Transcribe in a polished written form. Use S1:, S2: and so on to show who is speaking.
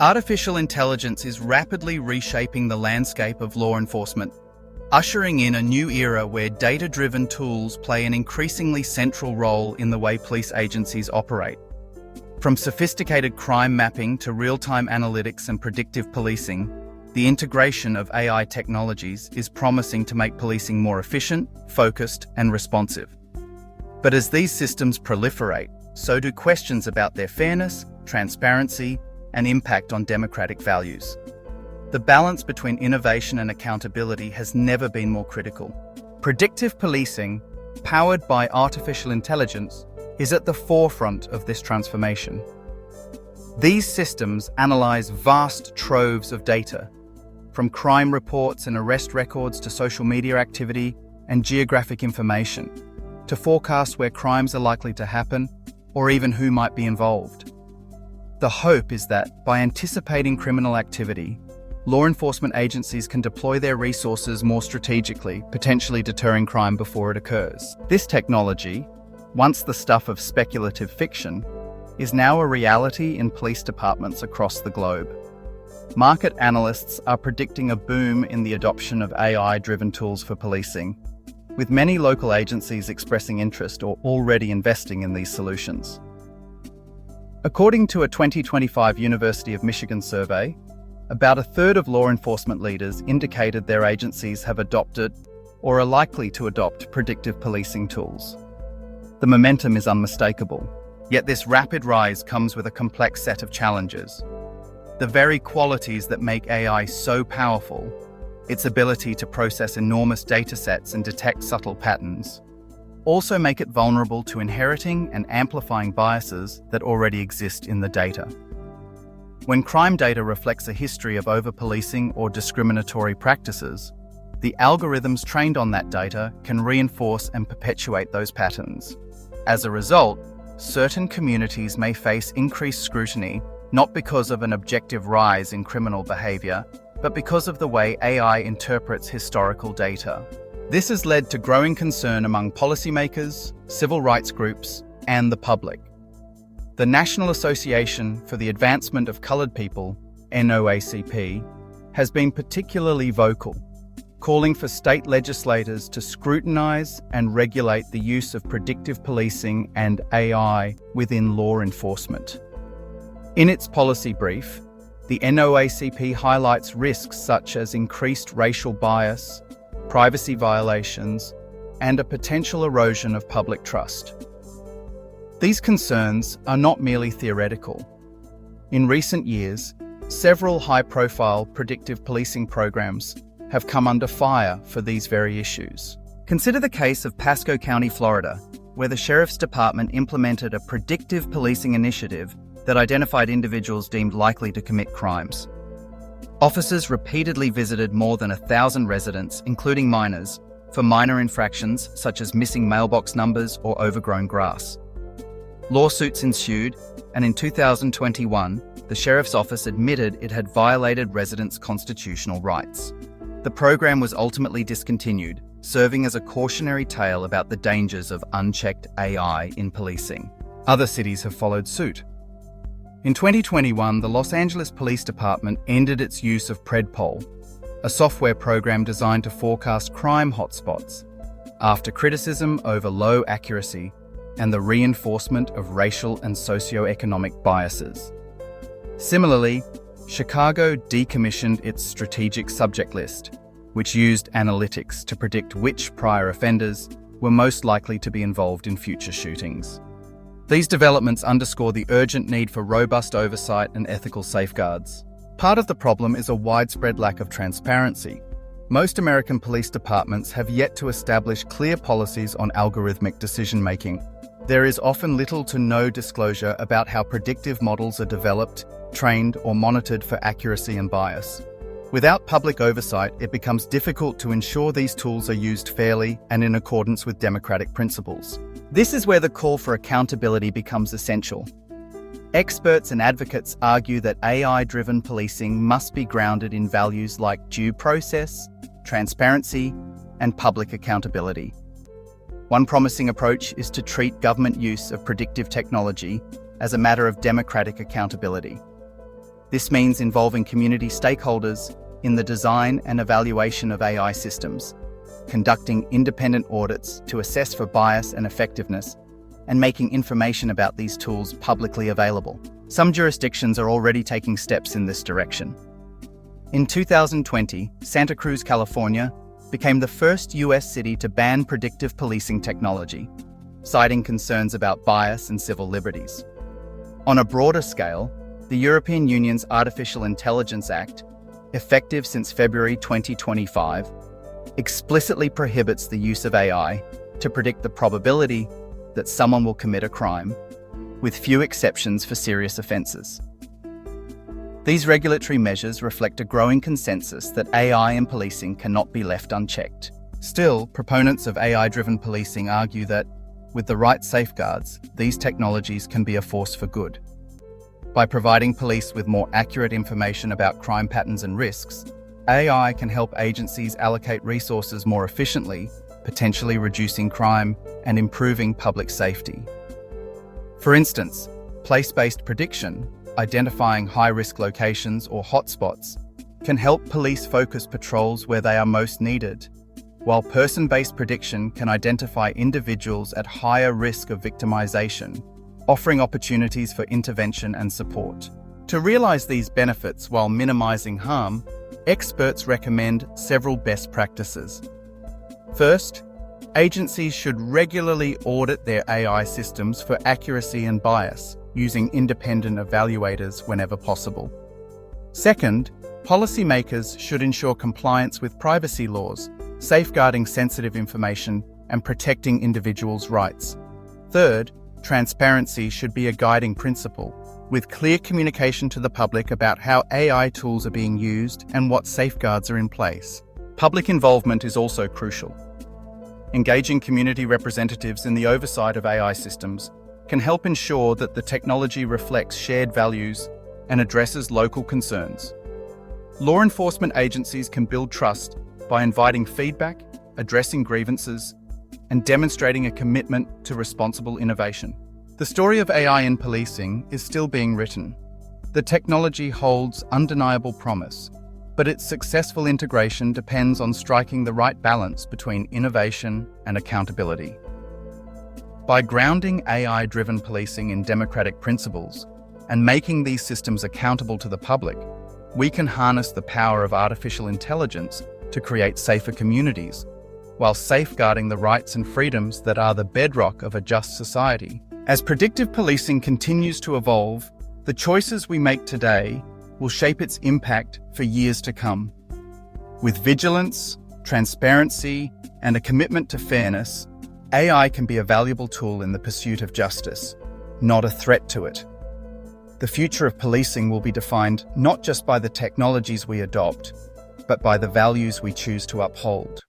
S1: Artificial intelligence is rapidly reshaping the landscape of law enforcement, ushering in a new era where data-driven tools play an increasingly central role in the way police agencies operate. From sophisticated crime mapping to real-time analytics and predictive policing, the integration of AI technologies is promising to make policing more efficient, focused, and responsive. But as these systems proliferate, so do questions about their fairness, transparency, and impact on democratic values. The balance between innovation and accountability has never been more critical. Predictive policing, powered by artificial intelligence, is at the forefront of this transformation. These systems analyze vast troves of data, from crime reports and arrest records to social media activity and geographic information, to forecast where crimes are likely to happen or even who might be involved. The hope is that, by anticipating criminal activity, law enforcement agencies can deploy their resources more strategically, potentially deterring crime before it occurs. This technology, once the stuff of speculative fiction, is now a reality in police departments across the globe. Market analysts are predicting a boom in the adoption of AI-driven tools for policing, with many local agencies expressing interest or already investing in these solutions. According to a 2025 University of Michigan survey, about a third of law enforcement leaders indicated their agencies have adopted or are likely to adopt predictive policing tools. The momentum is unmistakable, yet this rapid rise comes with a complex set of challenges. The very qualities that make AI so powerful, its ability to process enormous datasets and detect subtle patterns, also make it vulnerable to inheriting and amplifying biases that already exist in the data. When crime data reflects a history of over-policing or discriminatory practices, the algorithms trained on that data can reinforce and perpetuate those patterns. As a result, certain communities may face increased scrutiny not because of an objective rise in criminal behavior, but because of the way AI interprets historical data. This has led to growing concern among policymakers, civil rights groups, and the public. The National Association for the Advancement of Coloured People, NOACP, has been particularly vocal, calling for state legislators to scrutinise and regulate the use of predictive policing and AI within law enforcement. In its policy brief, the NOACP highlights risks such as increased racial bias, privacy violations, and a potential erosion of public trust. These concerns are not merely theoretical. In recent years, several high-profile predictive policing programs have come under fire for these very issues. Consider the case of Pasco County, Florida, where the Sheriff's Department implemented a predictive policing initiative that identified individuals deemed likely to commit crimes. Officers repeatedly visited more than 1,000 residents, including minors, for minor infractions such as missing mailbox numbers or overgrown grass. Lawsuits ensued, and in 2021, the Sheriff's Office admitted it had violated residents' constitutional rights. The program was ultimately discontinued, serving as a cautionary tale about the dangers of unchecked AI in policing. Other cities have followed suit. In 2021, the Los Angeles Police Department ended its use of Predpol, a software program designed to forecast crime hotspots, after criticism over low accuracy and the reinforcement of racial and socioeconomic biases. Similarly, Chicago decommissioned its strategic subject list, which used analytics to predict which prior offenders were most likely to be involved in future shootings. These developments underscore the urgent need for robust oversight and ethical safeguards. Part of the problem is a widespread lack of transparency. Most American police departments have yet to establish clear policies on algorithmic decision-making. There is often little to no disclosure about how predictive models are developed, trained, or monitored for accuracy and bias. Without public oversight, it becomes difficult to ensure these tools are used fairly and in accordance with democratic principles. This is where the call for accountability becomes essential. Experts and advocates argue that AI-driven policing must be grounded in values like due process, transparency, and public accountability. One promising approach is to treat government use of predictive technology as a matter of democratic accountability. This means involving community stakeholders in the design and evaluation of AI systems, conducting independent audits to assess for bias and effectiveness, and making information about these tools publicly available. Some jurisdictions are already taking steps in this direction. In 2020, Santa Cruz, California, became the first US city to ban predictive policing technology, citing concerns about bias and civil liberties. On a broader scale, the European Union's Artificial Intelligence Act, effective since February 2025, explicitly prohibits the use of AI to predict the probability that someone will commit a crime, with few exceptions for serious offences. These regulatory measures reflect a growing consensus that AI in policing cannot be left unchecked. Still, proponents of AI-driven policing argue that, with the right safeguards, these technologies can be a force for good. By providing police with more accurate information about crime patterns and risks, AI can help agencies allocate resources more efficiently, potentially reducing crime and improving public safety. For instance, place-based prediction, identifying high-risk locations or hotspots, can help police focus patrols where they are most needed, while person-based prediction can identify individuals at higher risk of victimization, offering opportunities for intervention and support. To realize these benefits while minimizing harm, experts recommend several best practices. First, agencies should regularly audit their AI systems for accuracy and bias, using independent evaluators whenever possible. Second, policymakers should ensure compliance with privacy laws, safeguarding sensitive information and protecting individuals' rights. Third, transparency should be a guiding principle, with clear communication to the public about how AI tools are being used and what safeguards are in place. Public involvement is also crucial. Engaging community representatives in the oversight of AI systems can help ensure that the technology reflects shared values and addresses local concerns. Law enforcement agencies can build trust by inviting feedback, addressing grievances, and demonstrating a commitment to responsible innovation. The story of AI in policing is still being written. The technology holds undeniable promise, but its successful integration depends on striking the right balance between innovation and accountability. By grounding AI-driven policing in democratic principles and making these systems accountable to the public, we can harness the power of artificial intelligence to create safer communities, while safeguarding the rights and freedoms that are the bedrock of a just society. As predictive policing continues to evolve, the choices we make today will shape its impact for years to come. With vigilance, transparency, and a commitment to fairness, AI can be a valuable tool in the pursuit of justice, not a threat to it. The future of policing will be defined not just by the technologies we adopt, but by the values we choose to uphold.